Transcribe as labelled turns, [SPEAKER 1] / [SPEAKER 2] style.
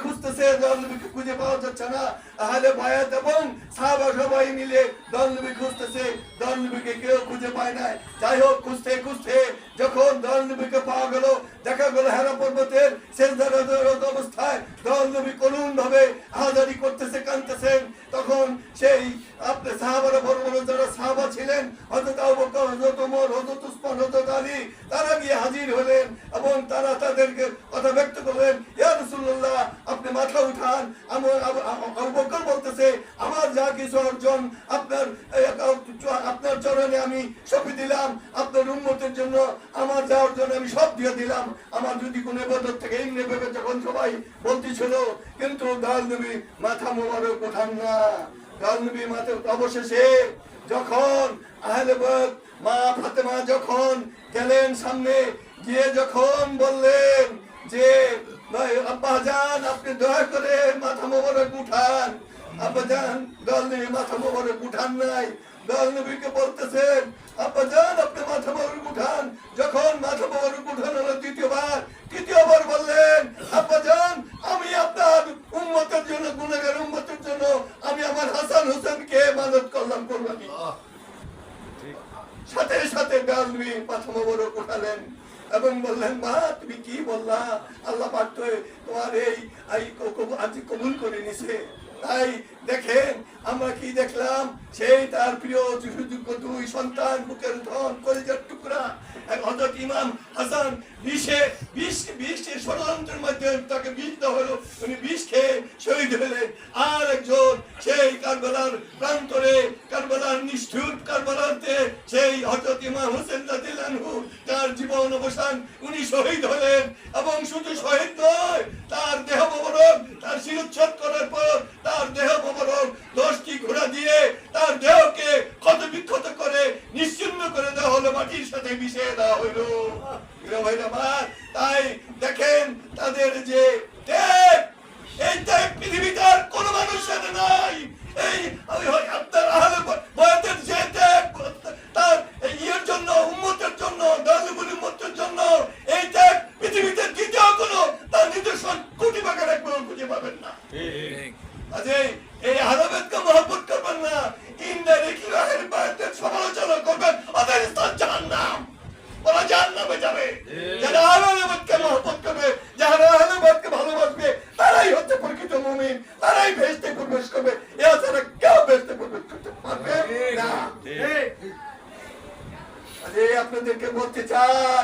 [SPEAKER 1] খুঁজতেছে, দয়াল নবীকে খুঁজে পাওয়া যাচ্ছে না। আহলে বায়াত এবং সাহাবা সবাই মিলে দয়াল নবী খুঁজতেছে, দয়াল নবীকে কেউ খুঁজে পায় না। যাই হোক, খুঁজতে খুঁজতে যখন দয়াল নবীকে পাওয়া গেল, দেখা গেল হেরা পর্বতের সেজদারত অবস্থায় দয়াল নবী করুণ ভাবে আহাজারি করতেছে, কাঁদতেছেন। তখন সেই আপনার সাহাবারা, বড় বড় যারা সাহাবা ছিলেন, হযরত আবু বকর, হযরত ওমর, হযরত উসমান, হযরত আলী, তারা গিয়ে হাজির হলেন এবং তারা তাদেরকে কথা ব্যক্ত করলেন, ইয়া রাসূলুল্লাহ, আপনি মাথা উঠান। আবু বকর বলতেছে, আমার যা কিছু অর্জন আপনার চরণে আমি সঁপে দিলাম, আপনার উম্মতের জন্য আমার যা অর্জন আমি সব দিয়ে দিলাম। আমার যদি কোনো ইবাদত থেকে এমনি ভেবে যখন সবাই বলতেছিল, কিন্তু দয়াল নবী মাথা মোবারক উঠান না। দয়াল নবী মাথা অবশেষে যখন আহলে বাইত মা ফাতেমা যখন গেলেন সামনে, গিয়ে যখন বললেন যে আব্বাজান, আপনি দয়া করে মাথা মোবারক উঠান। আব্বাজান, দয়াল নবী মাথা মোবারক উঠান নাই। দয়াল নবীকে বলতেছেন, আব্বাজান, আপনি মাথা মোবারক উঠান। যখন মাথা মোবারক উঠানো হলো তৃতীয়বার বললেন, আব্বাজান, আমি আপনার উম্মতের জন্য, গুনাহগার উম্মতের জন্য আমি আমার হাসান হোসেনকে ইবাদত করলাম, কুরবানি। সাথে সাথে দয়াল নবী মাথা মোবারক উঠালেন এবং বললেন, মা, তুমি কি বললা? আল্লাহ পাক তো তোমার এই আজ কবুল করে নিছে। তাই দেখেন, আমরা কি দেখলাম, সেই তার প্রিয় যোগ্য দুই সন্তান, বুকের ধন, কলিজার টুকরা হযরত ইমাম হাসান বিষের ষড়যন্ত্রের মধ্যে তাকে বিষ দেওয়া হলো, উনি বিষ খেয়ে শহীদ হলেন। আর একজন সেই কারবালার প্রান্তরে, কারবালার নিষ্ঠুর কারবালাতে সেই হযরত ইমাম হোসেন রাদিয়াল্লাহু আনহু, তার জীবন অবসান, উনি শহীদ হলেন। এবং শুধু শহীদ নয়, তার দেহ মোবারক, তার শিরোচ্ছেদ করার পর তার দেহ মোবারক 10টি ঘোড়া দিয়ে তার দেহকে ক্ষতবিক্ষত করে নিশ্চিহ্ন করে দেওয়া হলো, মাটির সাথে মিশিয়ে দেওয়া হলো। তাই দেখেন তাদের যে ত্যাগ, এই ত্যাগ পৃথিবীতে আর কোন মানুষের নাই। এই আপনার আহলে বায়াতের যে ত্যাগ, তার ইয়ের জন্য, উম্মতের জন্য, দয়াল নবীর উম্মতের জন্য, এই ত্যাগ পৃথিবীতে দ্বিতীয় কোনো তার নিদর্শন কোটি ভাগের এক খুঁজে পাবেন না। এই আহলে বায়াতকে মহব্বত করবেন না, ইনডাইরেক্টলি আহলে বায়াতের সমালোচনা করবেন, ওদের স্থান জাহান্নাম, ওরা জাহান্নামে যাবে। যারা আহলে বায়াতকে মহব্বত করবে, যারা আহলে বায়াতকে ভালোবাসবে, তারাই হচ্ছে প্রকৃত মুমিন, তারাই বেহেশতে প্রবেশ করবে। এছাড়া কেউ বেহেশতে প্রবেশ করতে পারবে না। আপনাদেরকে বলতে চাই,